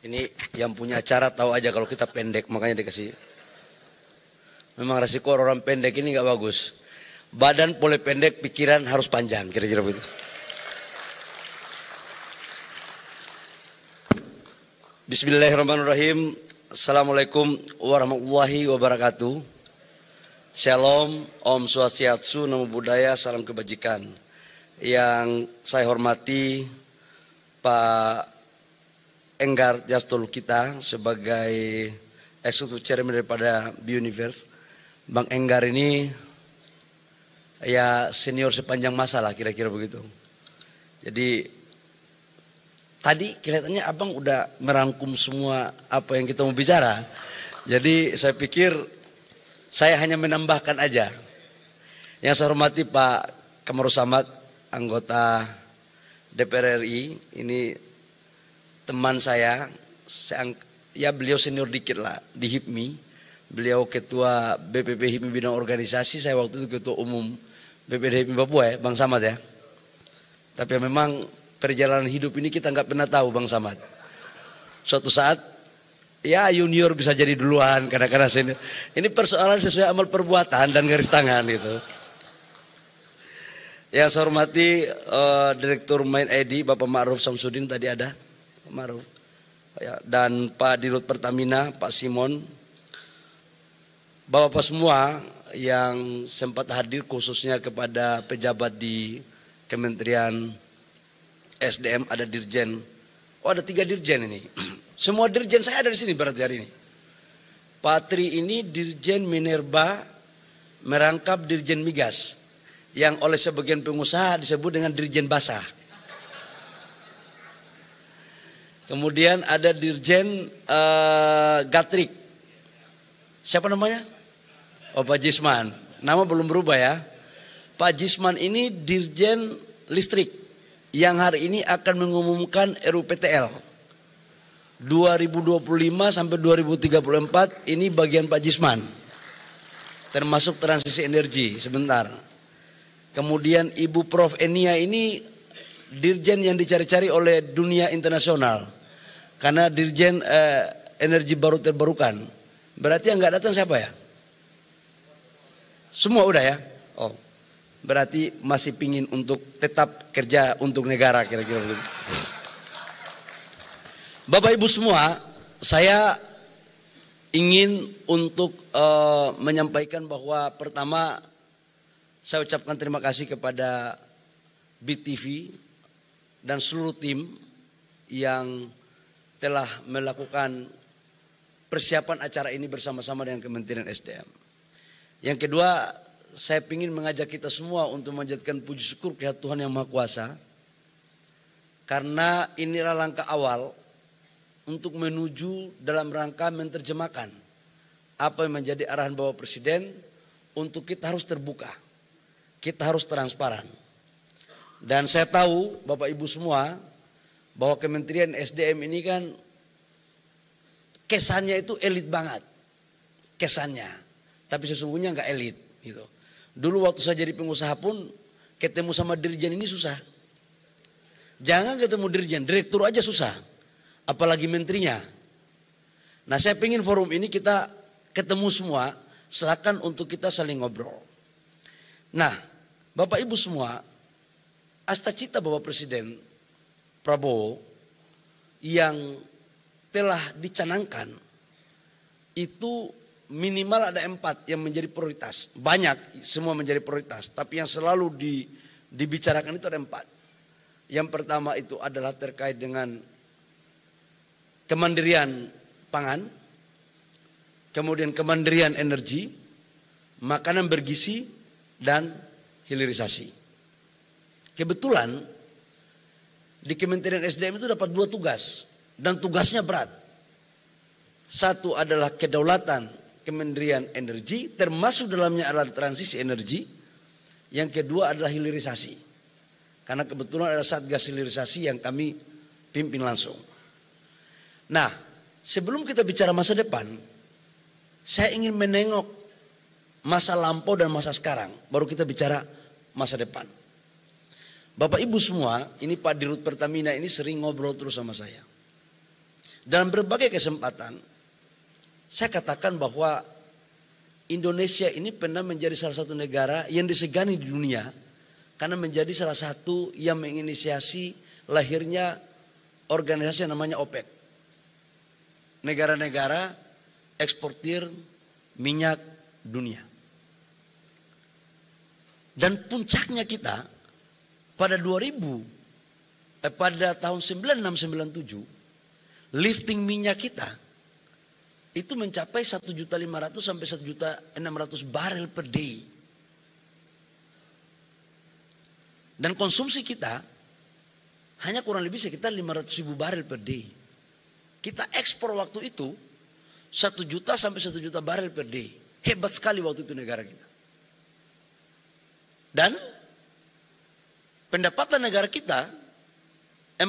Ini yang punya acara tahu aja kalau kita pendek, makanya dikasih. Memang resiko orang pendek ini nggak bagus. Badan boleh pendek, pikiran harus panjang, kira-kira begitu. Bismillahirrahmanirrahim. Assalamualaikum warahmatullahi wabarakatuh. Shalom, Om Swastiastu, Namo Buddhaya, salam kebajikan. Yang saya hormati Pak Enggar Tias-Tolu kita sebagai Executive Chairman daripada Bioniverse. Bang Enggar ini ya senior sepanjang masa lah, kira-kira begitu. Jadi tadi kelihatannya abang udah merangkum semua apa yang kita mau bicara. Jadi saya pikir saya hanya menambahkan aja. Yang saya hormati Pak Kamarul Samad, anggota DPR RI, ini teman saya ya beliau senior dikit lah di HIPMI. Beliau ketua BPP HIPMI bidang organisasi, saya waktu itu ketua umum BPD HIPMI Papua ya, Bang Samad ya. Tapi memang perjalanan hidup ini kita nggak pernah tahu Bang Samad. Suatu saat ya junior bisa jadi duluan, kadang-kadang senior. Ini persoalan sesuai amal perbuatan dan garis tangan gitu. Yang saya hormati Direktur Main ID Bapak Ma'ruf Samsudin tadi ada, Pak Ma'ruf. Dan Pak Dirut Pertamina, Pak Simon. Bapak-bapak semua yang sempat hadir, khususnya kepada pejabat di Kementerian SDM, ada Dirjen. Oh, ada 3 Dirjen ini. Semua Dirjen saya ada di sini berarti hari ini. Pak Tri ini Dirjen Minerba merangkap Dirjen Migas, yang oleh sebagian pengusaha disebut dengan Dirjen Basah. Kemudian ada Dirjen Gatrik. Siapa namanya? Oh, Pak Jisman. Nama belum berubah ya. Pak Jisman ini Dirjen Listrik yang hari ini akan mengumumkan RUPTL 2025 sampai 2034. Ini bagian Pak Jisman, termasuk transisi energi sebentar. Kemudian Ibu Prof Enia ini Dirjen yang dicari-cari oleh dunia internasional, karena Dirjen energi baru terbarukan. Berarti yang nggak datang siapa ya? Semua udah ya? Oh, berarti masih pingin untuk tetap kerja untuk negara, kira-kira begitu. Bapak Ibu semua, saya ingin untuk menyampaikan bahwa pertama saya ucapkan terima kasih kepada BTV dan seluruh tim yang telah melakukan persiapan acara ini bersama-sama dengan Kementerian SDM. Yang kedua, saya ingin mengajak kita semua untuk menjadikan puji syukur kepada Tuhan Yang Maha Kuasa. Karena inilah langkah awal untuk menuju dalam rangka menerjemahkan apa yang menjadi arahan Bapak Presiden, untuk kita harus terbuka, kita harus transparan. Dan saya tahu Bapak Ibu semua bahwa Kementerian SDM ini kan kesannya itu elit banget, kesannya. Tapi sesungguhnya nggak elit gitu. Dulu waktu saya jadi pengusaha pun ketemu sama dirjen ini susah. Jangan ketemu dirjen, direktur aja susah, apalagi menterinya. Nah, saya pengen forum ini kita ketemu semua, silakan untuk kita saling ngobrol. Nah, Bapak Ibu semua, astacita Bapak Presiden Prabowo yang telah dicanangkan itu minimal ada 4 yang menjadi prioritas. Banyak, semua menjadi prioritas, tapi yang selalu dibicarakan itu ada 4. Yang pertama itu adalah terkait dengan kemandirian pangan, kemudian kemandirian energi, makanan bergizi, dan hilirisasi. Kebetulan di Kementerian SDM itu dapat 2 tugas, dan tugasnya berat. Satu adalah kedaulatan Kementerian Energi, termasuk dalamnya adalah transisi energi. Yang kedua adalah hilirisasi, karena kebetulan ada Satgas Hilirisasi yang kami pimpin langsung. Nah, sebelum kita bicara masa depan, saya ingin menengok masa lampau dan masa sekarang, baru kita bicara masa depan. Bapak Ibu semua, ini Pak Dirut Pertamina ini sering ngobrol terus sama saya. Dalam berbagai kesempatan, saya katakan bahwa Indonesia ini pernah menjadi salah satu negara yang disegani di dunia karena menjadi salah satu yang menginisiasi lahirnya organisasi yang namanya OPEC. Negara-negara eksportir minyak dunia. Dan puncaknya kita pada pada tahun 96-97 lifting minyak kita itu mencapai 1.500.000 sampai 1.600.000 barel per day. Dan konsumsi kita hanya kurang lebih sekitar 500.000 barel per day. Kita ekspor waktu itu 1 juta sampai 1 juta barel per day. Hebat sekali waktu itu negara kita. Dan pendapatan negara kita 40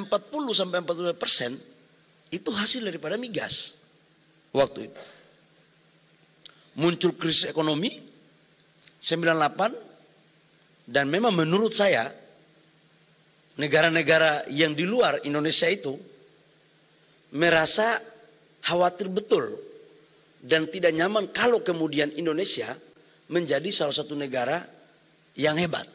sampai 42% itu hasil daripada migas waktu itu. Muncul krisis ekonomi 98 dan memang menurut saya negara-negara yang di luar Indonesia itu merasa khawatir betul dan tidak nyaman kalau kemudian Indonesia menjadi salah satu negara yang hebat.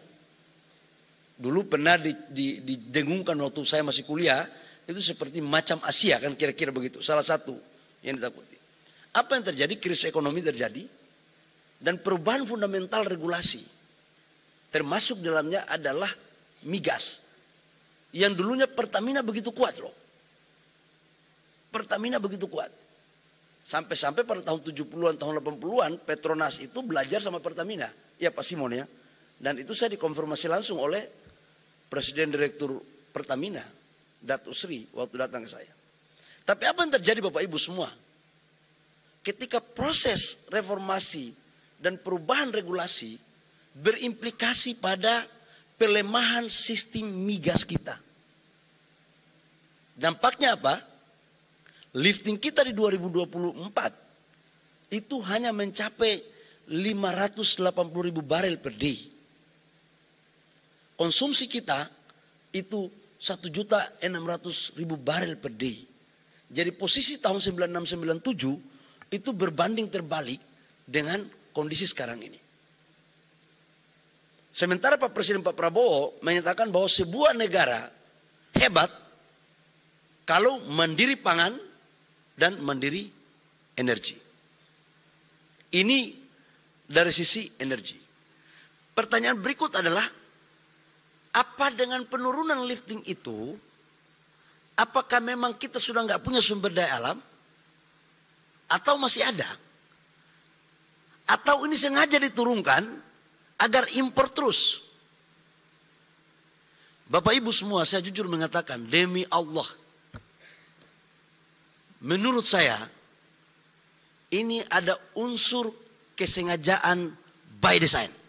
Dulu pernah didengungkan waktu saya masih kuliah, itu seperti macam Asia kan kira-kira begitu. Salah satu yang ditakuti. Apa yang terjadi? Krisis ekonomi terjadi dan perubahan fundamental regulasi. Termasuk dalamnya adalah migas. Yang dulunya Pertamina begitu kuat loh. Pertamina begitu kuat. Sampai-sampai pada tahun 70-an, tahun 80-an Petronas itu belajar sama Pertamina. Ya Pak Simon ya. Dan itu saya dikonfirmasi langsung oleh Presiden Direktur Pertamina, Datuk Sri, waktu datang ke saya. Tapi apa yang terjadi Bapak Ibu semua? Ketika proses reformasi dan perubahan regulasi berimplikasi pada pelemahan sistem migas kita. Dampaknya apa? Lifting kita di 2024 itu hanya mencapai 580.000 barel per day. Konsumsi kita itu 1.600.000 barel per day. Jadi posisi tahun 96-97 itu berbanding terbalik dengan kondisi sekarang ini. Sementara Pak Presiden Pak Prabowo menyatakan bahwa sebuah negara hebat kalau mandiri pangan dan mandiri energi. Ini dari sisi energi. Pertanyaan berikut adalah, apa dengan penurunan lifting itu, apakah memang kita sudah nggak punya sumber daya alam? Atau masih ada? Atau ini sengaja diturunkan agar impor terus? Bapak Ibu semua, saya jujur mengatakan, demi Allah, menurut saya, ini ada unsur kesengajaan by design.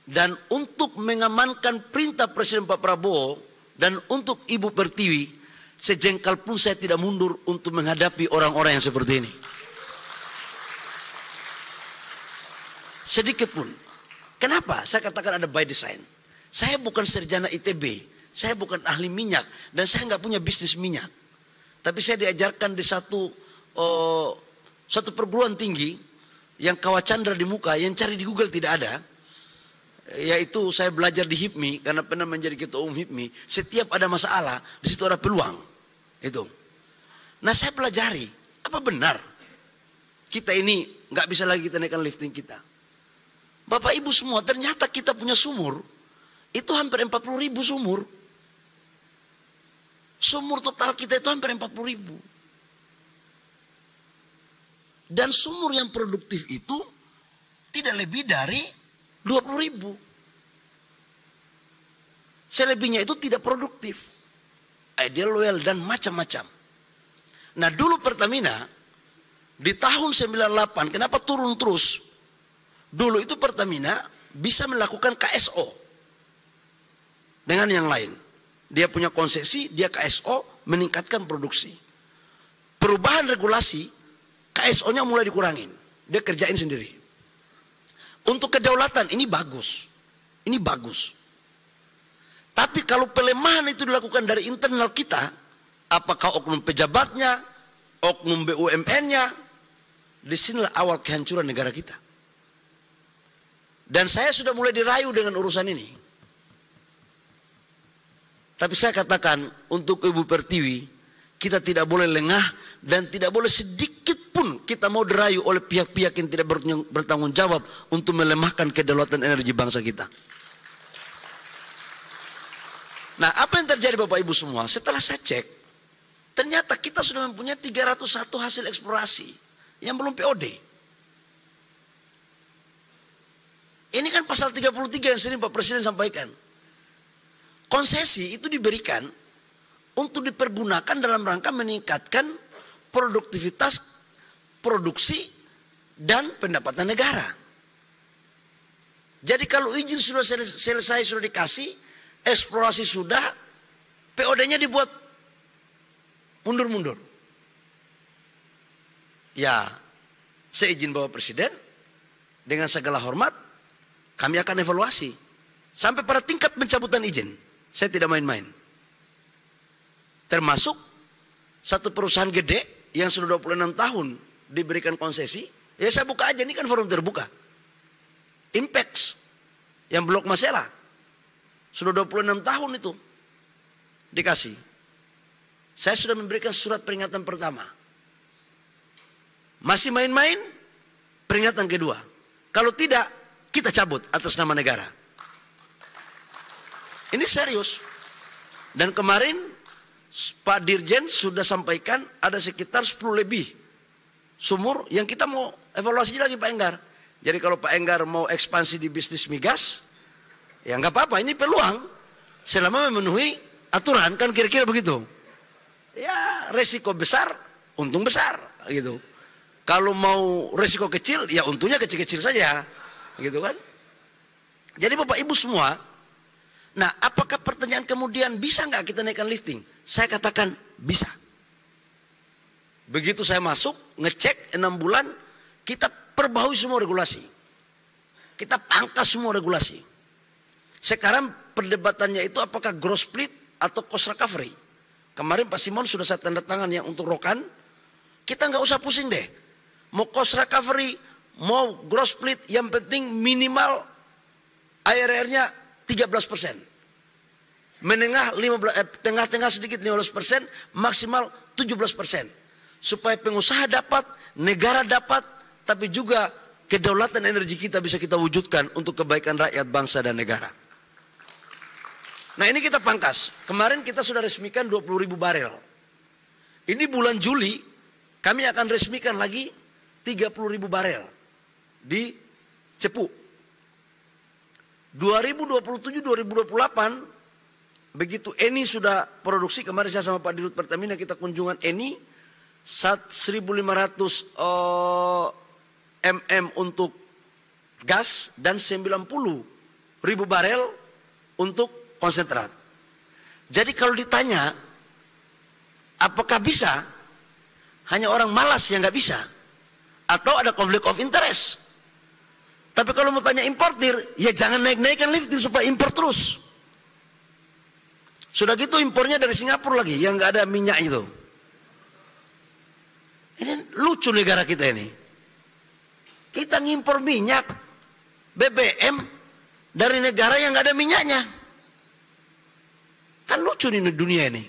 Dan untuk mengamankan perintah Presiden Pak Prabowo dan untuk Ibu Pertiwi, sejengkal pun saya tidak mundur untuk menghadapi orang-orang yang seperti ini. Sedikit pun. Kenapa? Saya katakan ada by design. Saya bukan sarjana ITB, saya bukan ahli minyak, dan saya nggak punya bisnis minyak. Tapi saya diajarkan di satu perguruan tinggi yang kawacandra di muka, yang cari di Google tidak ada. Yaitu saya belajar di HIPMI karena pernah menjadi ketua umum HIPMI. Setiap ada masalah, di situ ada peluang. Itu. Nah saya pelajari, apa benar kita ini nggak bisa lagi kita naikkan lifting kita? Bapak Ibu semua, ternyata kita punya sumur itu hampir 40.000 sumur. Sumur total kita itu hampir 40.000. Dan sumur yang produktif itu tidak lebih dari 20.000. Selebihnya itu tidak produktif. Ideal well dan macam-macam. Nah dulu Pertamina di tahun 98 kenapa turun terus? Dulu itu Pertamina bisa melakukan KSO dengan yang lain. Dia punya konsesi, dia KSO meningkatkan produksi. Perubahan regulasi, KSO-nya mulai dikurangin. Dia kerjain sendiri. Untuk kedaulatan ini bagus. Ini bagus. Tapi kalau pelemahan itu dilakukan dari internal kita, apakah oknum pejabatnya, oknum BUMN-nya. Disinilah awal kehancuran negara kita. Dan saya sudah mulai dirayu dengan urusan ini. Tapi saya katakan untuk Ibu Pertiwi, kita tidak boleh lengah dan tidak boleh sedikit pun kita mau dirayu oleh pihak-pihak yang tidak bertanggung jawab untuk melemahkan kedaulatan energi bangsa kita. Nah, apa yang terjadi Bapak Ibu semua? Setelah saya cek, ternyata kita sudah mempunyai 301 hasil eksplorasi yang belum POD. Ini kan pasal 33 yang sering Pak Presiden sampaikan. Konsesi itu diberikan untuk dipergunakan dalam rangka meningkatkan produktivitas produksi dan pendapatan negara. Jadi kalau izin sudah selesai, sudah dikasih, eksplorasi sudah, POD-nya dibuat mundur-mundur. Ya, seizin Bapak Presiden, dengan segala hormat, kami akan evaluasi. Sampai pada tingkat pencabutan izin. Saya tidak main-main. Termasuk satu perusahaan gede yang sudah 26 tahun diberikan konsesi. Ya saya buka aja, ini kan forum terbuka. Impex, yang Blok Masela. Sudah 26 tahun itu dikasih. Saya sudah memberikan surat peringatan pertama. Masih main-main, peringatan kedua. Kalau tidak, kita cabut atas nama negara. Ini serius. Dan kemarin Pak Dirjen sudah sampaikan ada sekitar 10 lebih sumur yang kita mau evaluasi lagi Pak Enggar. Jadi kalau Pak Enggar mau ekspansi di bisnis migas, ya nggak apa-apa, ini peluang. Selama memenuhi aturan, kan kira-kira begitu. Ya resiko besar, untung besar gitu. Kalau mau resiko kecil, ya untungnya kecil-kecil saja. Gitu kan. Jadi Bapak Ibu semua, nah apakah pertanyaan kemudian bisa nggak kita naikkan lifting? Saya katakan bisa. Begitu saya masuk, ngecek 6 bulan, kita perbaharui semua regulasi. Kita pangkas semua regulasi. Sekarang perdebatannya itu apakah gross split atau cost recovery. Kemarin Pak Simon sudah saya tanda tangan yang untuk Rokan. Kita nggak usah pusing deh. Mau cost recovery, mau gross split, yang penting minimal ARR-nya 13%. Menengah tengah-tengah sedikit 15%, maksimal 17%. Supaya pengusaha dapat, negara dapat, tapi juga kedaulatan energi kita bisa kita wujudkan untuk kebaikan rakyat, bangsa dan negara. Nah ini kita pangkas. Kemarin kita sudah resmikan 20.000 barel. Ini bulan Juli kami akan resmikan lagi 30.000 barel di Cepu. 2027-2028 begitu Eni sudah produksi, kemarin saya sama Pak Dirut Pertamina kita kunjungan Eni 1.500 mm untuk gas dan 90.000 barel untuk konsentrat. Jadi kalau ditanya apakah bisa, hanya orang malas yang nggak bisa, atau ada konflik of interest. Tapi kalau mau tanya importir, ya jangan naik-naikkan lifting supaya impor terus. Sudah gitu impornya dari Singapura lagi, yang nggak ada minyak itu. Ini lucu negara kita ini. Kita ngimpor minyak, BBM dari negara yang nggak ada minyaknya. Kan lucu nih dunia ini.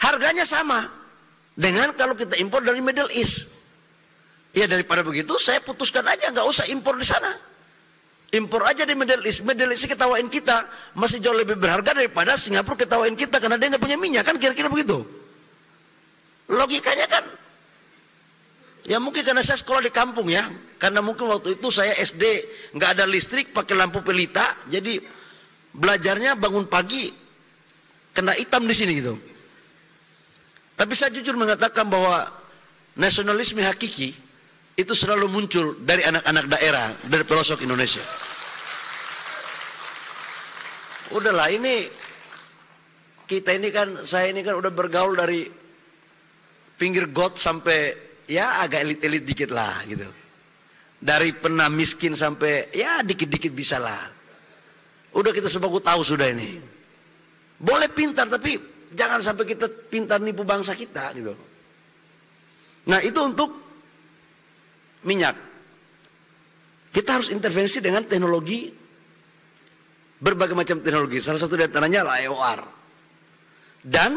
Harganya sama dengan kalau kita impor dari Middle East. Ya daripada begitu saya putuskan aja nggak usah impor di sana. Impor aja di Middle East. Middle East ketawain kita masih jauh lebih berharga daripada Singapura ketawain kita karena dia nggak punya minyak, kan kira-kira begitu. Logikanya kan. Ya mungkin karena saya sekolah di kampung ya. Karena mungkin waktu itu saya SD nggak ada listrik, pakai lampu pelita, jadi belajarnya bangun pagi kena hitam di sini gitu. Tapi saya jujur mengatakan bahwa nasionalisme hakiki itu selalu muncul dari anak-anak daerah, dari pelosok Indonesia. Udahlah ini, kita ini kan, saya ini kan udah bergaul dari pinggir got sampai ya agak elit-elit dikit lah gitu. Dari pernah miskin sampai ya dikit-dikit bisa lah. Udah kita sebagus tahu sudah ini. Boleh pintar tapi Jangan sampai kita pintar nipu bangsa kita gitu. Nah itu untuk minyak. Kita harus intervensi dengan teknologi, berbagai macam teknologi. Salah satu di antaranya adalah EOR. Dan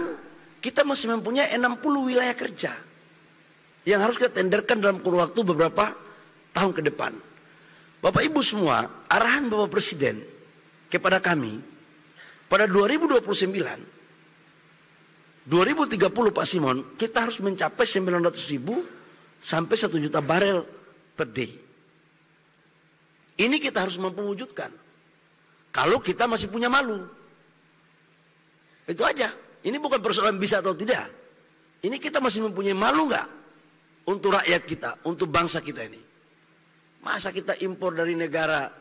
kita masih mempunyai 60 wilayah kerja yang harus kita tenderkan dalam kurun waktu beberapa tahun ke depan. Bapak Ibu semua, arahan Bapak Presiden kepada kami pada 2029, 2030 Pak Simon, kita harus mencapai 900.000 sampai 1 juta barel per day. Ini kita harus mampu wujudkan. Kalau kita masih punya malu. Itu aja. Ini bukan persoalan bisa atau tidak. Ini kita masih mempunyai malu nggak untuk rakyat kita, untuk bangsa kita ini. Masa kita impor dari negara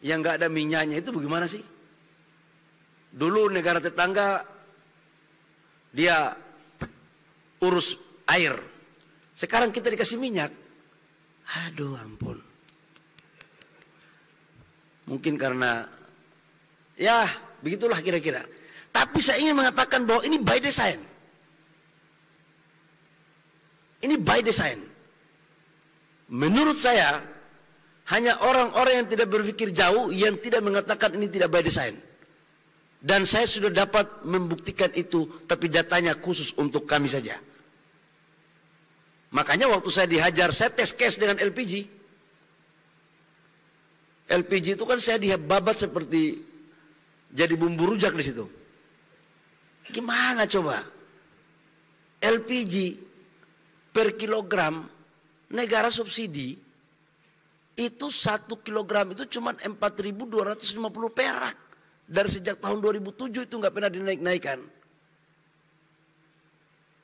yang nggak ada minyaknya, itu bagaimana sih? Dulu negara tetangga dia urus air. Sekarang kita dikasih minyak. Aduh ampun. Mungkin karena ya begitulah kira-kira. Tapi saya ingin mengatakan bahwa ini by design. Ini by design. Menurut saya hanya orang-orang yang tidak berpikir jauh yang tidak mengatakan ini tidak by design. Dan saya sudah dapat membuktikan itu, tapi datanya khusus untuk kami saja. Makanya waktu saya dihajar, saya tes case dengan LPG. LPG itu kan saya dibabat seperti jadi bumbu rujak di situ. Gimana coba? LPG per kilogram negara subsidi itu 1 kilogram itu cuma 4.250 perak. Dari sejak tahun 2007 itu nggak pernah dinaik-naikkan.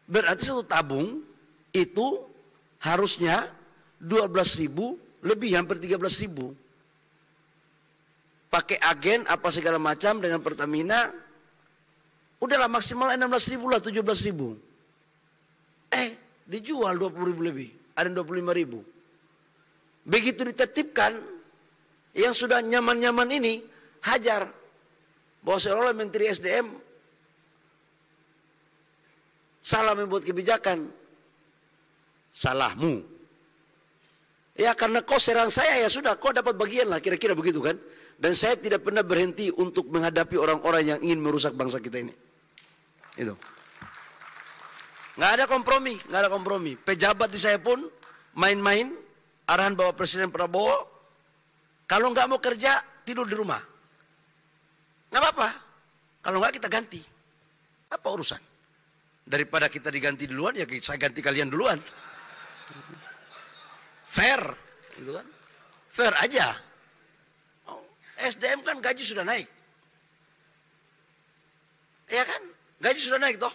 Berarti 1 tabung itu harusnya 12.000 lebih, hampir 13.000. Pakai agen apa segala macam dengan Pertamina, udahlah maksimal 16.000 lah, 17.000. Dijual 20.000 lebih, ada 25.000. Begitu ditertibkan, yang sudah nyaman-nyaman ini hajar. Bahwa seolah-olah Menteri SDM salah membuat kebijakan. Salahmu. Ya karena kau serang saya, ya sudah kau dapat bagian lah, kira-kira begitu kan. Dan saya tidak pernah berhenti untuk menghadapi orang-orang yang ingin merusak bangsa kita ini. Itu. Nggak ada kompromi, nggak ada kompromi. Pejabat di saya pun main-main, arahan Bapak Presiden Prabowo, kalau nggak mau kerja tidur di rumah. Nggak apa-apa. Kalau nggak kita ganti. Apa urusan? Daripada kita diganti duluan, ya saya ganti kalian duluan. Fair, gitu kan? Fair aja. SDM kan gaji sudah naik. Ya kan? Gaji sudah naik toh.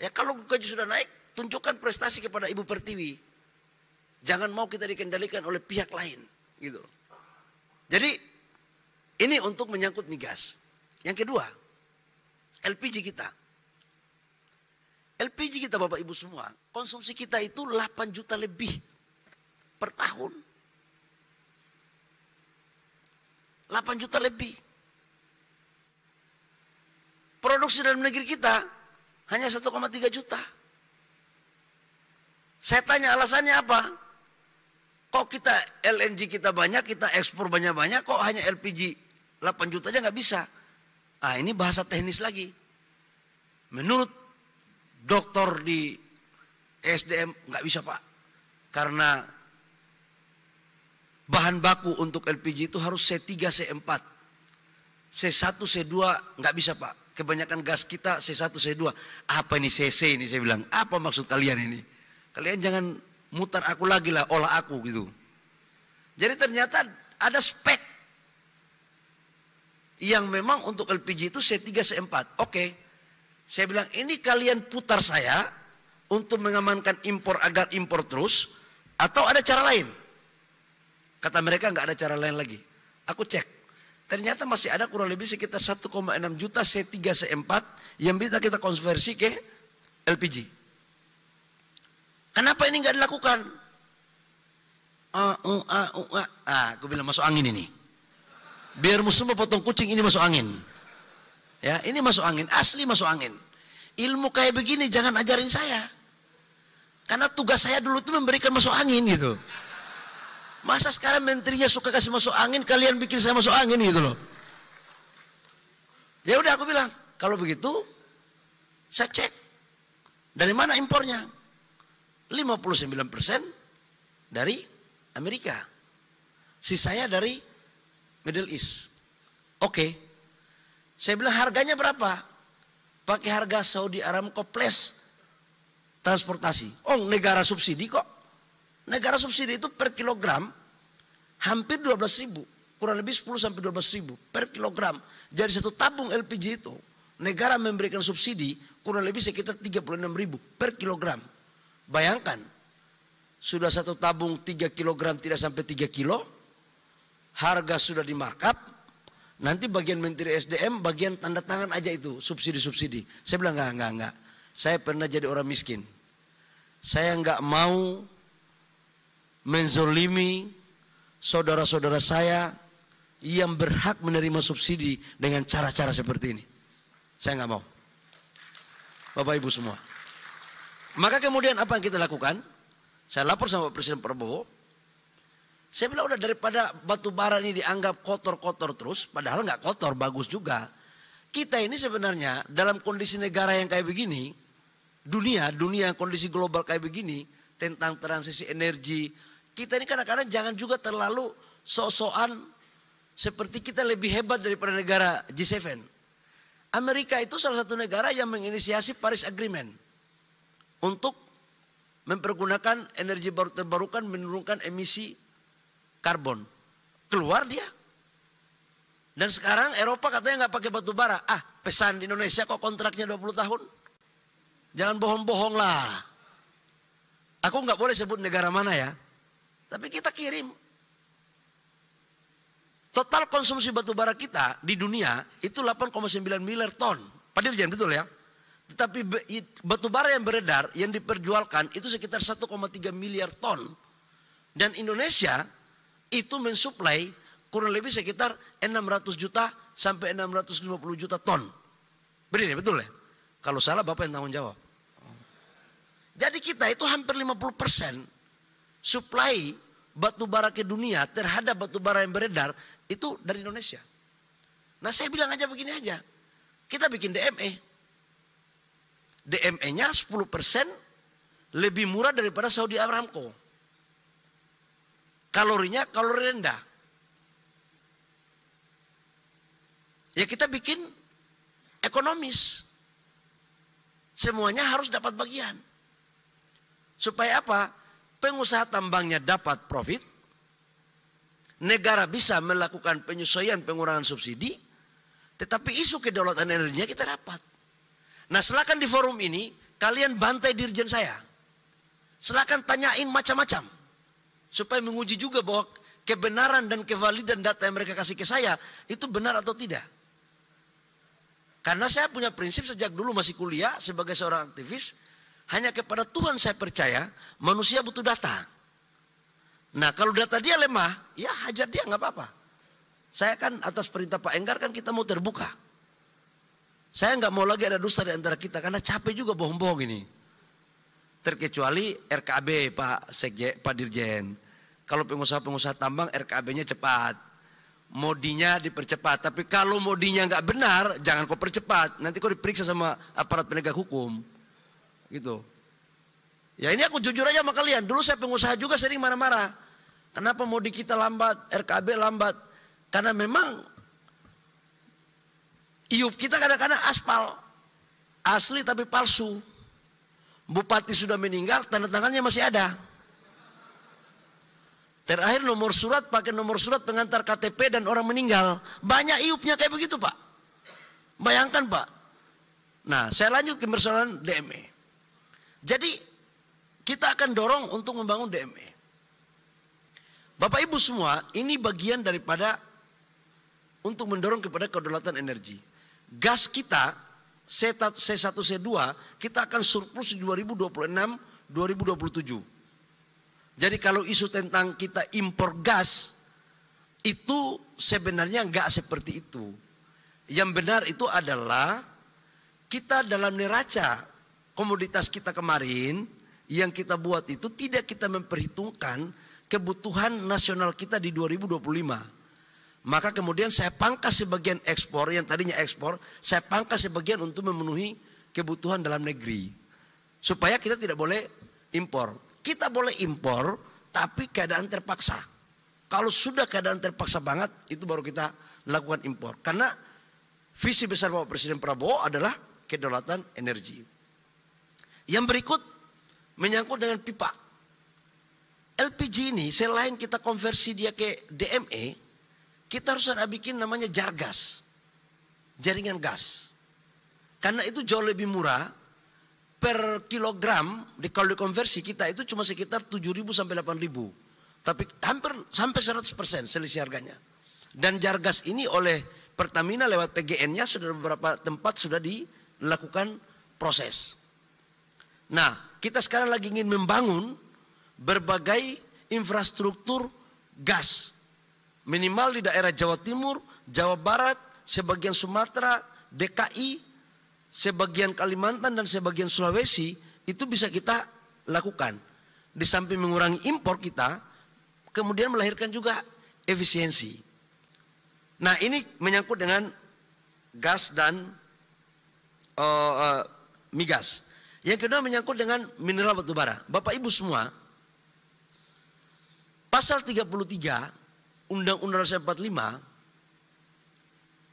Ya kalau gaji sudah naik, tunjukkan prestasi kepada Ibu Pertiwi. Jangan mau kita dikendalikan oleh pihak lain, gitu. Jadi ini untuk menyangkut migas. Yang kedua, LPG kita. LPG kita Bapak Ibu semua, konsumsi kita itu 8 juta lebih per tahun. 8 juta lebih. Produksi dalam negeri kita hanya 1,3 juta. Saya tanya alasannya apa? Kok kita LNG kita banyak, kita ekspor banyak-banyak, kok hanya LPG 8 juta aja nggak bisa? Ah ini bahasa teknis lagi. Menurut dokter di SDM nggak bisa Pak. Karena bahan baku untuk LPG itu harus C3, C4. C1, C2 nggak bisa Pak. Kebanyakan gas kita C1, C2. Apa ini CC ini saya bilang. Apa maksud kalian ini? Kalian jangan mutar aku lagi lah, olah aku gitu. Jadi ternyata ada spek yang memang untuk LPG itu C3, C4. Oke. Saya bilang ini kalian putar saya untuk mengamankan impor agar impor terus. Atau ada cara lain? Kata mereka nggak ada cara lain lagi. Aku cek. Ternyata masih ada kurang lebih sekitar 1,6 juta C3, C4 yang bisa kita konversi ke LPG. Kenapa ini nggak dilakukan? Aku bilang masuk angin ini. Biar semua potong kucing ini masuk angin. Ya, ini masuk angin, asli masuk angin. Ilmu kayak begini jangan ajarin saya. Karena tugas saya dulu itu memberikan masuk angin gitu. Masa sekarang menterinya suka kasih masuk angin, kalian bikin saya masuk angin gitu loh. Ya udah aku bilang, kalau begitu saya cek dari mana impornya. 59% dari Amerika. Sisanya dari Middle East. Oke. Saya bilang harganya berapa? Pakai harga Saudi Aramco plus transportasi. Oh, negara subsidi kok. Negara subsidi itu per kilogram hampir 12.000. Kurang lebih 10 sampai 12.000 per kilogram. Jadi satu tabung LPG itu negara memberikan subsidi kurang lebih sekitar 36.000 per kilogram. Bayangkan, sudah satu tabung 3 kilogram tidak sampai 3 kilo. Harga sudah di markup. Nanti bagian Menteri SDM bagian tanda tangan aja itu subsidi-subsidi. Saya bilang enggak. Saya pernah jadi orang miskin. Saya enggak mau menzolimi saudara-saudara saya yang berhak menerima subsidi dengan cara-cara seperti ini. Saya enggak mau. Bapak Ibu semua. Maka kemudian apa yang kita lakukan? Saya lapor sama Presiden Prabowo. Saya bilang udah daripada batu bara ini dianggap kotor-kotor terus, padahal nggak kotor, bagus juga. Kita ini sebenarnya dalam kondisi negara yang kayak begini, dunia kondisi global kayak begini, tentang transisi energi, kita ini kadang-kadang jangan juga terlalu sok-sokan seperti kita lebih hebat daripada negara G7. Amerika itu salah satu negara yang menginisiasi Paris Agreement untuk mempergunakan energi baru terbarukan, menurunkan emisi karbon. Keluar dia. Dan sekarang Eropa katanya nggak pakai batu bara. Pesan di Indonesia kok kontraknya 20 tahun. Jangan bohong-bohong lah. Aku nggak boleh sebut negara mana ya. Tapi kita kirim. Total konsumsi batu bara kita di dunia itu 8,9 miliar ton. Pak Dirjen betul ya. Tetapi batu bara yang beredar, yang diperjualkan itu sekitar 1,3 miliar ton. Dan Indonesia itu mensuplai kurang lebih sekitar 600 juta sampai 650 juta ton. Benar betul ya? Kalau salah Bapak yang tanggung jawab. Jadi kita itu hampir 50% suplai batu bara ke dunia terhadap batu bara yang beredar itu dari Indonesia. Nah saya bilang aja begini aja. Kita bikin DME. DME-nya 10% lebih murah daripada Saudi Aramco. Kalorinya kalori rendah. Ya kita bikin ekonomis. Semuanya harus dapat bagian. Supaya apa? Pengusaha tambangnya dapat profit. Negara bisa melakukan penyesuaian pengurangan subsidi. Tetapi isu kedaulatan energinya kita dapat. Nah silakan di forum ini kalian bantai dirjen saya. Silakan tanyain macam-macam. Supaya menguji juga bahwa kebenaran dan kevalidan data yang mereka kasih ke saya itu benar atau tidak. Karena saya punya prinsip sejak dulu masih kuliah sebagai seorang aktivis. Hanya kepada Tuhan saya percaya, manusia butuh data. Nah kalau data dia lemah, ya hajar dia nggak apa-apa. Saya kan atas perintah Pak Enggar kan kita mau terbuka. Saya nggak mau lagi ada dusta di antara kita karena capek juga bohong-bohong ini. Terkecuali RKB Pak Dirjen. Kalau pengusaha-pengusaha tambang RKB-nya cepat. Modinya dipercepat. Tapi kalau modinya nggak benar, jangan kau percepat. Nanti kau diperiksa sama aparat penegak hukum. Gitu. Ya ini aku jujur aja sama kalian. Dulu saya pengusaha juga sering marah-marah. Kenapa modi kita lambat, RKB lambat? Karena memang iup kita kadang-kadang aspal. Asli tapi palsu. Bupati sudah meninggal, tanda tangannya masih ada. Terakhir nomor surat, pakai nomor surat pengantar KTP dan orang meninggal. Banyak iupnya kayak begitu Pak. Bayangkan Pak. Nah saya lanjut ke persoalan DME. Jadi kita akan dorong untuk membangun DME. Bapak Ibu semua, ini bagian daripada untuk mendorong kepada kedaulatan energi. Gas kita C1, C2 kita akan surplus di 2026-2027. Jadi kalau isu tentang kita impor gas itu sebenarnya enggak seperti itu. Yang benar itu adalah kita dalam neraca komoditas kita kemarin yang kita buat itu tidak kita memperhitungkan kebutuhan nasional kita di 2025. Maka kemudian saya pangkas sebagian ekspor yang tadinya ekspor, saya pangkas sebagian untuk memenuhi kebutuhan dalam negeri. Supaya kita tidak boleh impor. Kita boleh impor tapi keadaan terpaksa. Kalau sudah keadaan terpaksa banget itu baru kita lakukan impor. Karena visi besar Bapak Presiden Prabowo adalah kedaulatan energi. Yang berikut menyangkut dengan pipa. LPG ini selain kita konversi dia ke DME, kita harus ada bikin namanya jargas. Jaringan gas. Karena itu jauh lebih murah. Per kilogram kalau dikonversi kita itu cuma sekitar 7.000 sampai 8.000. Tapi hampir sampai 100% selisih harganya. Dan jargas ini oleh Pertamina lewat PGN-nya sudah beberapa tempat sudah dilakukan proses. Nah, kita sekarang lagi ingin membangun berbagai infrastruktur gas. Minimal di daerah Jawa Timur, Jawa Barat, sebagian Sumatera, DKI, sebagian Kalimantan dan sebagian Sulawesi itu bisa kita lakukan. Di samping mengurangi impor kita, kemudian melahirkan juga efisiensi. Nah ini menyangkut dengan gas dan migas. Yang kedua menyangkut dengan mineral batubara. Bapak Ibu semua, pasal 33 Undang-Undang 45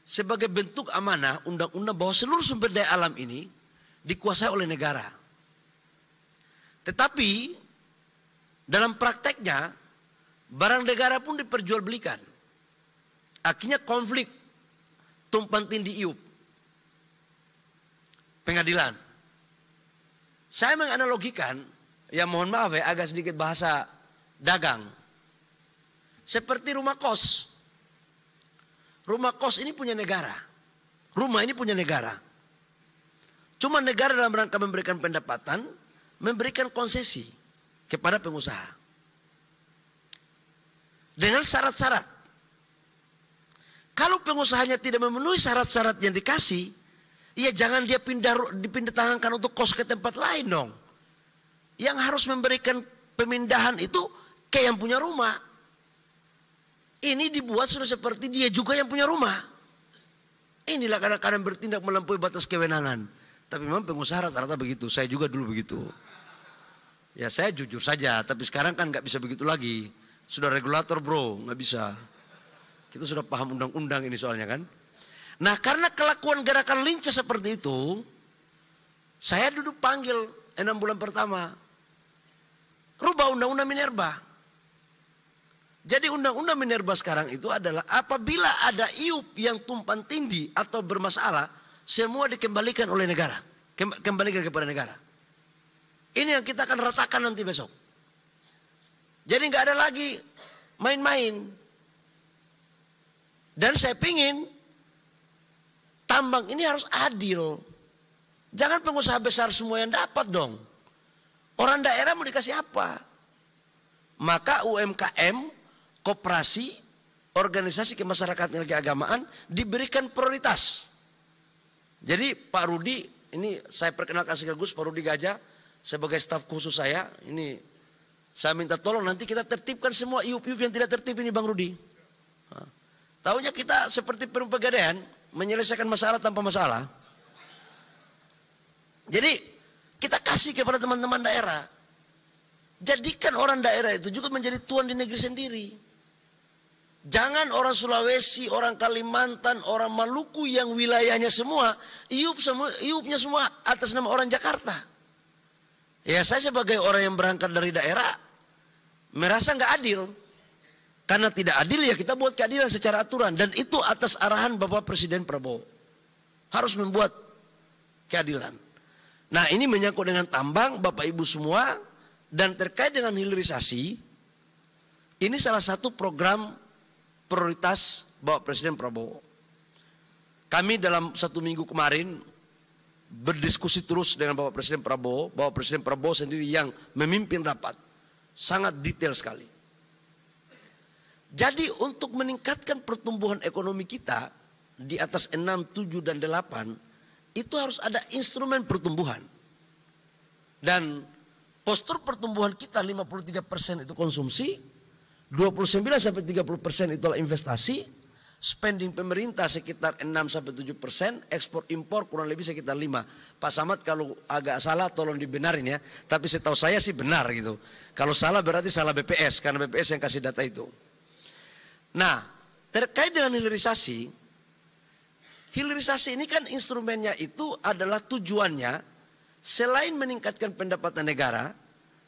sebagai bentuk amanah undang-undang bahwa seluruh sumber daya alam ini dikuasai oleh negara. Tetapi dalam prakteknya barang negara pun diperjualbelikan. Akhirnya konflik tumpang tindih iup. Pengadilan. Saya menganalogikan, ya mohon maaf ya agak sedikit bahasa dagang. Seperti rumah kos. Rumah kos ini punya negara. Rumah ini punya negara. Cuma negara dalam rangka memberikan pendapatan, memberikan konsesi kepada pengusaha. Dengan syarat-syarat. Kalau pengusahanya tidak memenuhi syarat-syarat yang dikasih, ya jangan dia dipindah tangankan untuk kos ke tempat lain dong. Yang harus memberikan pemindahan itu ke yang punya rumah. Ini dibuat sudah seperti dia juga yang punya rumah. Inilah kadang-kadang bertindak melampaui batas kewenangan. Tapi memang pengusaha rata-rata begitu. Saya juga dulu begitu. Ya saya jujur saja. Tapi sekarang kan nggak bisa begitu lagi. Sudah regulator bro, nggak bisa. Kita sudah paham undang-undang ini soalnya kan. Nah karena kelakuan gerakan lincah seperti itu, saya duduk panggil 6 bulan pertama. Rubah undang-undang Minerba. Jadi undang-undang Minerba sekarang itu adalah apabila ada iup yang tumpang tindih atau bermasalah, semua dikembalikan oleh negara. Kembalikan kepada negara. Ini yang kita akan ratakan nanti besok. Jadi nggak ada lagi main-main. Dan saya pingin tambang ini harus adil. Jangan pengusaha besar semua yang dapat dong. Orang daerah mau dikasih apa? Maka UMKM, koperasi, organisasi kemasyarakatan dan keagamaan diberikan prioritas. Jadi Pak Rudi, ini saya perkenalkan sekaligus Pak Rudi Gajah sebagai staf khusus saya. Ini saya minta tolong nanti kita tertibkan semua iup-iup yang tidak tertib ini Bang Rudi. Tahunya kita seperti Pegadaian menyelesaikan masalah tanpa masalah. Jadi kita kasih kepada teman-teman daerah. Jadikan orang daerah itu juga menjadi tuan di negeri sendiri. Jangan orang Sulawesi, orang Kalimantan, orang Maluku yang wilayahnya semua, iupnya semua atas nama orang Jakarta. Ya saya sebagai orang yang berangkat dari daerah, merasa nggak adil. Karena tidak adil ya kita buat keadilan secara aturan. Dan itu atas arahan Bapak Presiden Prabowo. Harus membuat keadilan. Nah ini menyangkut dengan tambang Bapak Ibu semua. Dan terkait dengan hilirisasi, ini salah satu program prioritas Bapak Presiden Prabowo. Kami dalam 1 minggu kemarin berdiskusi terus dengan Bapak Presiden Prabowo. Bapak Presiden Prabowo sendiri yang memimpin rapat. Sangat detail sekali. Jadi untuk meningkatkan pertumbuhan ekonomi kita, di atas 6, 7, dan 8, itu harus ada instrumen pertumbuhan. Dan postur pertumbuhan kita 53% itu konsumsi, 29-30% itulah investasi, spending pemerintah sekitar 6-7%, ekspor impor kurang lebih sekitar 5. Pak Samad kalau agak salah tolong dibenarin ya, tapi setahu saya sih benar gitu. Kalau salah berarti salah BPS, karena BPS yang kasih data itu. Nah, terkait dengan hilirisasi ini kan instrumennya itu adalah tujuannya selain meningkatkan pendapatan negara,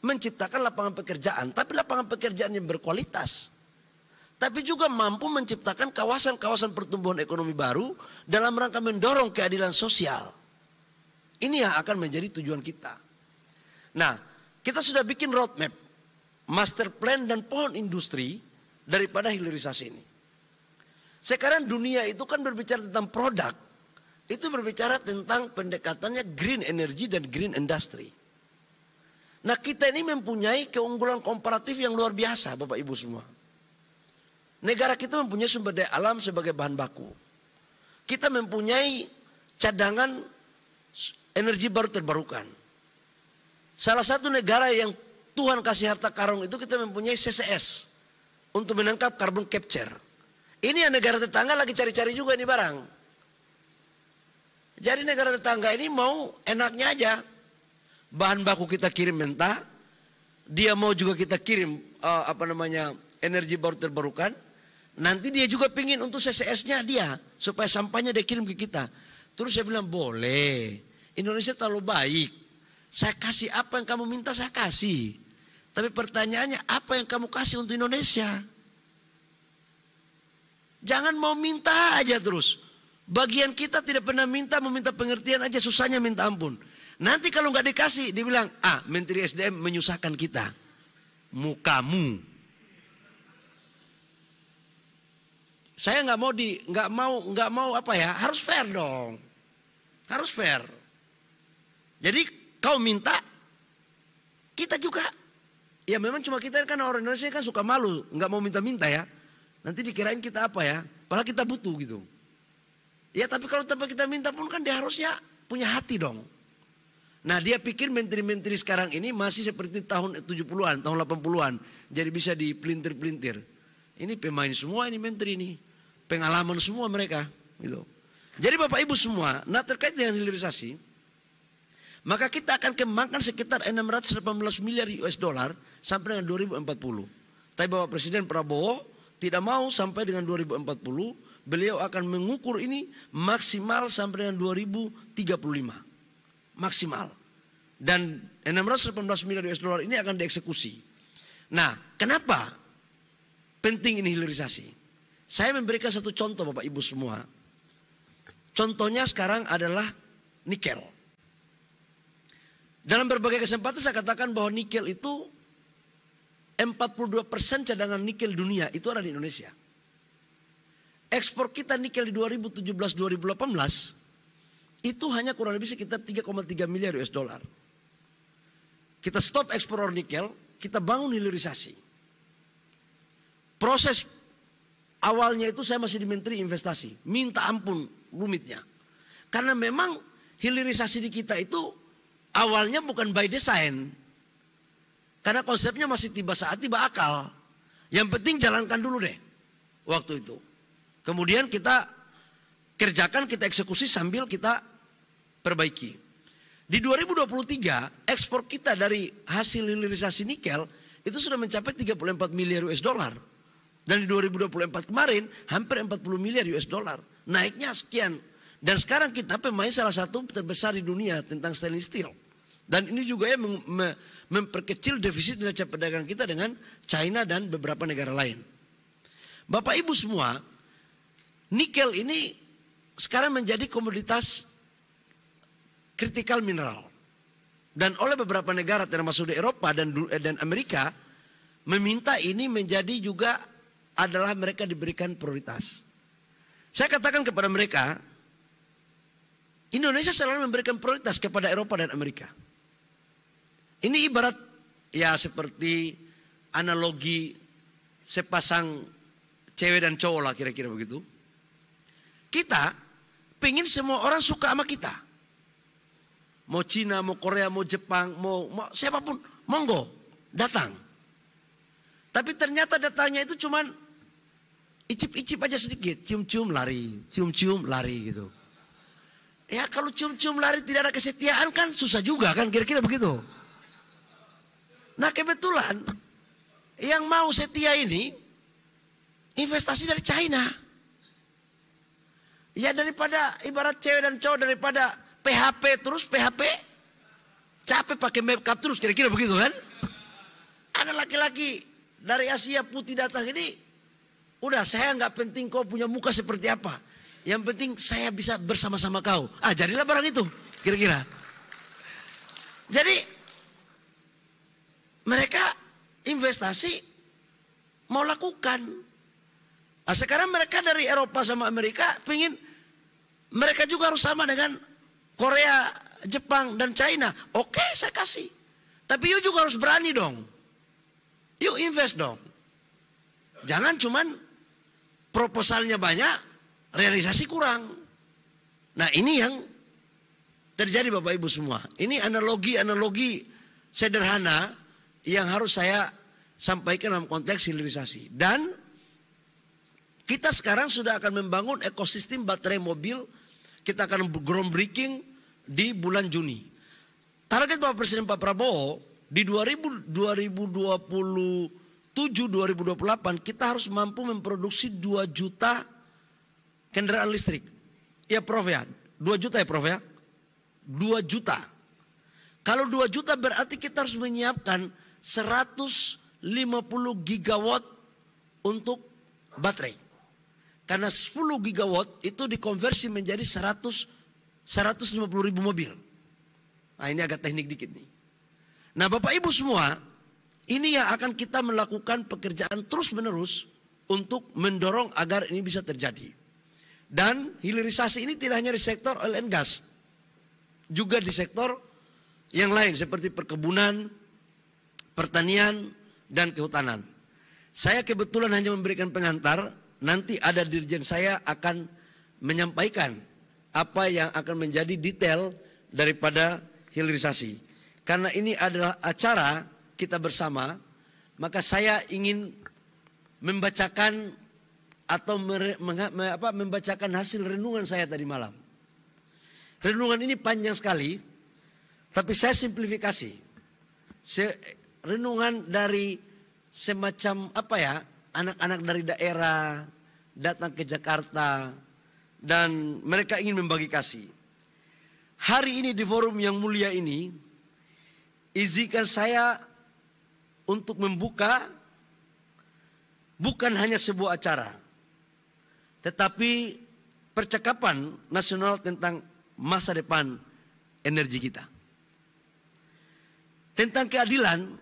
menciptakan lapangan pekerjaan, tapi lapangan pekerjaan yang berkualitas. Tapi juga mampu menciptakan kawasan-kawasan pertumbuhan ekonomi baru dalam rangka mendorong keadilan sosial. Ini yang akan menjadi tujuan kita. Nah, kita sudah bikin roadmap, master plan dan pohon industri daripada hilirisasi ini. Sekarang dunia itu kan berbicara tentang produk. Itu berbicara tentang pendekatannya green energy dan green industry. Nah, kita ini mempunyai keunggulan komparatif yang luar biasa Bapak Ibu semua. Negara kita mempunyai sumber daya alam sebagai bahan baku. Kita mempunyai cadangan energi baru terbarukan. Salah satu negara yang Tuhan kasih harta karun itu kita mempunyai CCS untuk menangkap carbon capture. Ini yang negara tetangga lagi cari-cari juga ini barang. Jadi negara tetangga ini mau enaknya aja. Bahan baku kita kirim mentah. Dia mau juga kita kirim energi baru terbarukan. Nanti dia juga pingin untuk CCS-nya dia. Supaya sampahnya dia kirim ke kita. Terus saya bilang boleh. Indonesia terlalu baik. Saya kasih apa yang kamu minta saya kasih. Tapi pertanyaannya apa yang kamu kasih untuk Indonesia? Jangan mau minta aja terus. Bagian kita tidak pernah minta, meminta pengertian aja susahnya minta ampun. Nanti kalau nggak dikasih, dibilang, Menteri SDM menyusahkan kita. Mukamu. Saya nggak mau harus fair dong. Harus fair. Jadi kau minta, kita juga. Ya memang cuma kita kan orang Indonesia kan suka malu, nggak mau minta-minta ya. Nanti dikirain kita apa ya? Padahal kita butuh gitu. Ya tapi kalau tanpa kita minta pun kan dia harusnya punya hati dong. Nah dia pikir menteri-menteri sekarang ini masih seperti tahun 70-an, tahun 80-an. Jadi bisa dipelintir-pelintir. Ini pemain semua ini menteri ini. Pengalaman semua mereka. Gitu. Jadi Bapak Ibu semua, nah terkait dengan hilirisasi. Maka kita akan kembangkan sekitar 618 miliar US dollar sampai dengan 2040. Tapi Bapak Presiden Prabowo tidak mau sampai dengan 2040, beliau akan mengukur ini maksimal sampai dengan 2035. Maksimal. Dan 618 miliar US dollar ini akan dieksekusi. Nah, kenapa penting ini hilirisasi? Saya memberikan satu contoh Bapak Ibu semua. Contohnya sekarang adalah nikel. Dalam berbagai kesempatan saya katakan bahwa nikel itu 42% cadangan nikel dunia itu ada di Indonesia. Ekspor kita nikel di 2017-2018 itu hanya kurang lebih sekitar 3,3 miliar US dollar. Kita stop ekspor nikel, kita bangun hilirisasi. Proses awalnya itu saya masih di Menteri Investasi. Minta ampun rumitnya. Karena memang hilirisasi di kita itu awalnya bukan by design. Karena konsepnya masih tiba saat tiba akal. Yang penting jalankan dulu deh waktu itu. Kemudian kita kerjakan, kita eksekusi sambil kita perbaiki. Di 2023 ekspor kita dari hasil hilirisasi nikel itu sudah mencapai 34 miliar US dollar. Dan di 2024 kemarin hampir 40 miliar US dollar. Naiknya sekian. Dan sekarang kita pemain salah satu terbesar di dunia tentang stainless steel. Dan ini juga ya memperkecil defisit neraca perdagangan kita dengan China dan beberapa negara lain. Bapak Ibu semua, nikel ini sekarang menjadi komoditas kritikal mineral. Dan oleh beberapa negara termasuk di Eropa dan Amerika meminta ini menjadi juga adalah mereka diberikan prioritas. Saya katakan kepada mereka, Indonesia selalu memberikan prioritas kepada Eropa dan Amerika. Ini ibarat ya seperti analogi sepasang cewek dan cowok lah kira-kira begitu. kita pengen semua orang suka sama kita. Mau Cina, mau Korea, mau Jepang, mau siapapun, monggo datang. Tapi ternyata datangnya itu cuman icip-icip aja sedikit, cium-cium lari gitu. Ya kalau cium-cium lari tidak ada kesetiaan kan susah juga kan, kira-kira begitu. Nah kebetulan yang mau setia ini investasi dari China. Ya daripada ibarat cewek dan cowok daripada PHP terus PHP, capek pakai makeup terus, kira-kira begitu kan? Ada laki-laki dari Asia putih datang ini, udah saya nggak penting kau punya muka seperti apa, yang penting saya bisa bersama-sama kau. Jadilah barang itu, kira-kira. Jadi mereka investasi mau lakukan. Sekarang mereka dari Eropa sama Amerika pengen mereka juga harus sama dengan Korea, Jepang, dan China. Oke, saya kasih. Tapi you juga harus berani dong. You invest dong. Jangan cuman proposalnya banyak, realisasi kurang. Nah ini yang terjadi Bapak Ibu semua. Ini analogi sederhana yang harus saya sampaikan dalam konteks hilirisasi. Dan kita sekarang sudah akan membangun ekosistem baterai mobil. Kita akan groundbreaking di bulan Juni. Target Bapak Presiden Pak Prabowo di 2027-2028 kita harus mampu memproduksi 2 juta kendaraan listrik. Ya Prof ya, 2 juta ya Prof ya. 2 juta. Kalau 2 juta berarti kita harus menyiapkan 150 gigawatt untuk baterai. Karena 10 gigawatt itu dikonversi menjadi 150 ribu mobil. Nah ini agak teknik dikit nih. Nah Bapak Ibu semua, ini yang akan kita melakukan pekerjaan terus menerus untuk mendorong agar ini bisa terjadi. Dan hilirisasi ini tidak hanya di sektor oil and gas, juga di sektor yang lain seperti perkebunan, pertanian, dan kehutanan. Saya kebetulan hanya memberikan pengantar. Nanti ada dirjen saya akan menyampaikan apa yang akan menjadi detail daripada hilirisasi. Karena ini adalah acara kita bersama, maka saya ingin membacakan atau membacakan hasil renungan saya tadi malam. Renungan ini panjang sekali, tapi saya simplifikasi. Renungan dari semacam anak-anak dari daerah datang ke Jakarta dan mereka ingin membagi kasih. Hari ini di forum yang mulia ini, izinkan saya untuk membuka bukan hanya sebuah acara, tetapi percakapan nasional tentang masa depan energi kita. Tentang keadilan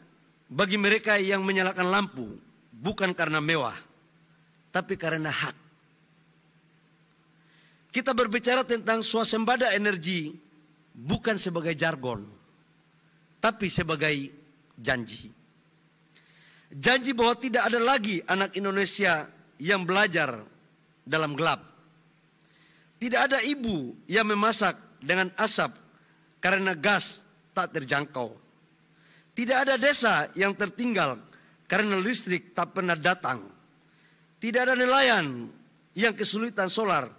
bagi mereka yang menyalakan lampu, bukan karena mewah, tapi karena hak. Kita berbicara tentang swasembada energi bukan sebagai jargon, tapi sebagai janji. Janji bahwa tidak ada lagi anak Indonesia yang belajar dalam gelap. Tidak ada ibu yang memasak dengan asap karena gas tak terjangkau. Tidak ada desa yang tertinggal karena listrik tak pernah datang. Tidak ada nelayan yang kesulitan solar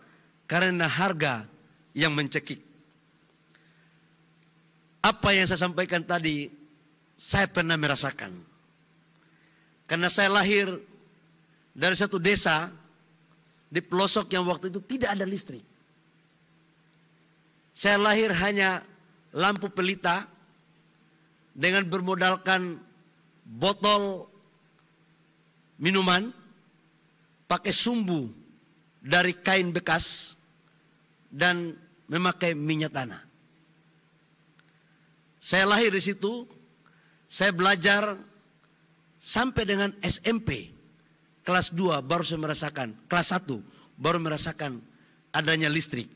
karena harga yang mencekik. Apa yang saya sampaikan tadi, saya pernah merasakan. Karena saya lahir dari satu desa di pelosok yang waktu itu tidak ada listrik. Saya lahir hanya lampu pelita dengan bermodalkan botol minuman, pakai sumbu dari kain bekas, dan memakai minyak tanah. Saya lahir di situ, saya belajar sampai dengan SMP. Kelas 2 baru saya merasakan, kelas 1 baru merasakan adanya listrik.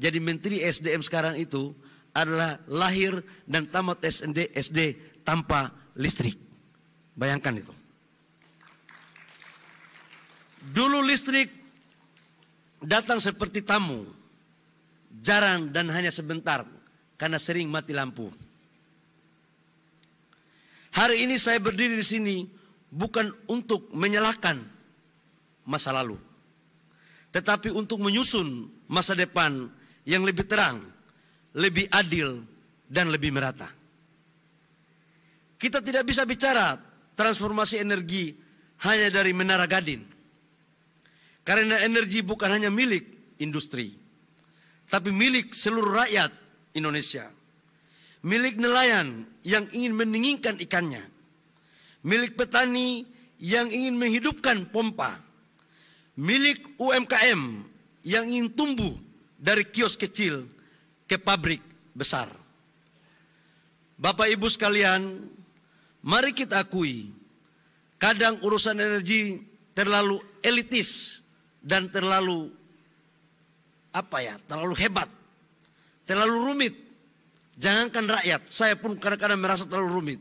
Jadi Menteri SDM sekarang itu adalah lahir dan tamat SD tanpa listrik. Bayangkan itu. Dulu listrik datang seperti tamu, jarang dan hanya sebentar karena sering mati lampu. Hari ini saya berdiri di sini bukan untuk menyalahkan masa lalu, tetapi untuk menyusun masa depan yang lebih terang, lebih adil, dan lebih merata. Kita tidak bisa bicara transformasi energi hanya dari Menara Gading. Karena energi bukan hanya milik industri, tapi milik seluruh rakyat Indonesia. Milik nelayan yang ingin meninggikan ikannya. Milik petani yang ingin menghidupkan pompa. Milik UMKM yang ingin tumbuh dari kios kecil ke pabrik besar. Bapak Ibu sekalian, mari kita akui, kadang urusan energi terlalu elitis dan terlalu terlalu hebat, terlalu rumit. Jangankan rakyat, saya pun kadang-kadang merasa terlalu rumit.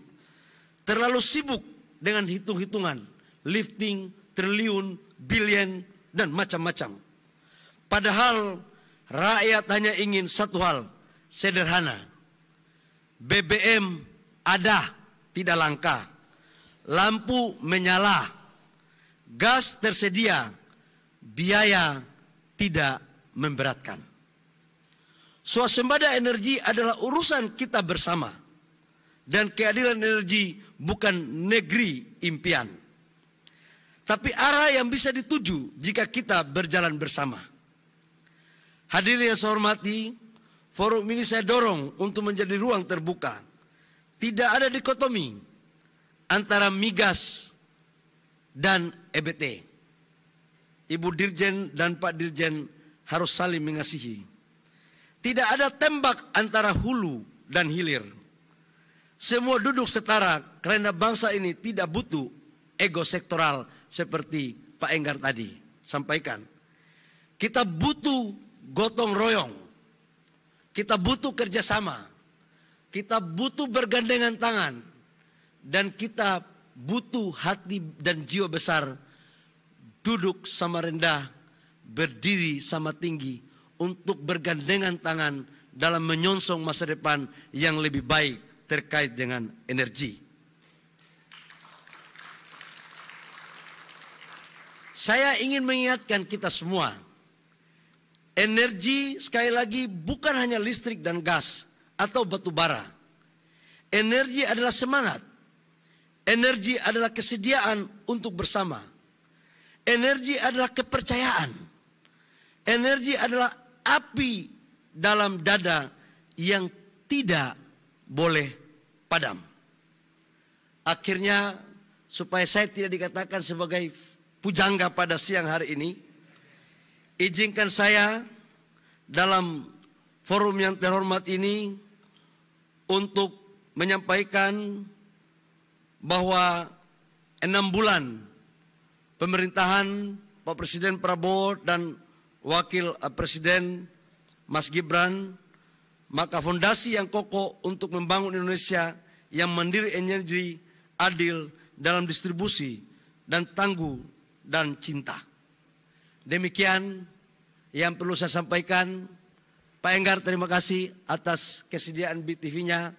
Terlalu sibuk dengan hitung-hitungan, lifting, triliun, billion, dan macam-macam. Padahal rakyat hanya ingin satu hal, sederhana. BBM ada, tidak langka. Lampu menyala, gas tersedia, biaya tidak memberatkan. Swasembada energi adalah urusan kita bersama. Dan keadilan energi bukan negeri impian. Tapi arah yang bisa dituju jika kita berjalan bersama. Hadirin yang saya hormati, forum ini saya dorong untuk menjadi ruang terbuka. Tidak ada dikotomi antara migas dan EBT. Ibu Dirjen dan Pak Dirjen harus saling mengasihi. Tidak ada tembak antara hulu dan hilir. Semua duduk setara karena bangsa ini tidak butuh ego sektoral seperti Pak Enggar tadi sampaikan. Kita butuh gotong royong. Kita butuh kerjasama. Kita butuh bergandengan tangan. Dan kita butuh hati dan jiwa besar. Duduk sama rendah, berdiri sama tinggi. Untuk bergandengan tangan dalam menyongsong masa depan yang lebih baik terkait dengan energi. Saya ingin mengingatkan kita semua, energi sekali lagi bukan hanya listrik dan gas atau batu bara. Energi adalah semangat. Energi adalah kesediaan untuk bersama. Energi adalah kepercayaan. Energi adalah api dalam dada yang tidak boleh padam. Akhirnya, supaya saya tidak dikatakan sebagai pujangga pada siang hari ini, izinkan saya dalam forum yang terhormat ini untuk menyampaikan bahwa 6 bulan pemerintahan Pak Presiden Prabowo dan Wakil Presiden Mas Gibran, maka fondasi yang kokoh untuk membangun Indonesia yang mandiri energi, adil dalam distribusi, dan tangguh dan cinta. Demikian yang perlu saya sampaikan. Pak Enggar, terima kasih atas kesediaan BTV-nya.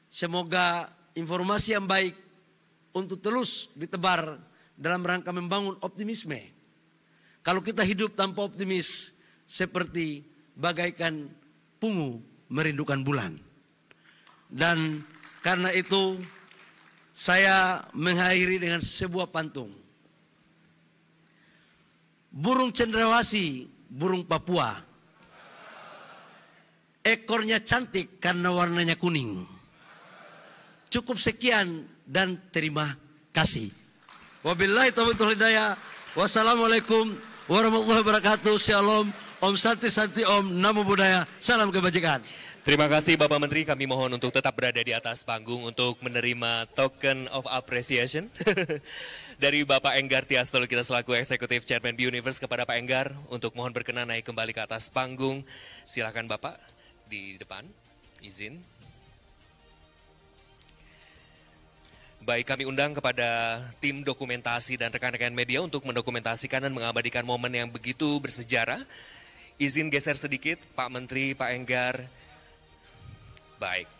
Semoga informasi yang baik untuk terus ditebar dalam rangka membangun optimisme. Kalau kita hidup tanpa optimis, seperti bagaikan pungu merindukan bulan. Dan karena itu, saya mengakhiri dengan sebuah pantun. Burung cendrawasih, burung Papua. Ekornya cantik karena warnanya kuning. Cukup sekian dan terima kasih. Wabillahi taufiq wal hidayah. Wassalamualaikum warahmatullahi wabarakatuh. Shalom. Om Santi Santi Om. Namo Buddhaya. Salam kebajikan. Terima kasih Bapak Menteri, kami mohon untuk tetap berada di atas panggung untuk menerima token of appreciation dari Bapak Enggar Tias Tolu kita selaku Eksekutif Chairman B-Universe kepada Pak Enggar untuk mohon berkenan naik kembali ke atas panggung. Silakan Bapak di depan, izin. Baik, kami undang kepada tim dokumentasi dan rekan-rekan media untuk mendokumentasikan dan mengabadikan momen yang begitu bersejarah. Izin geser sedikit, Pak Menteri, Pak Enggar. Baik.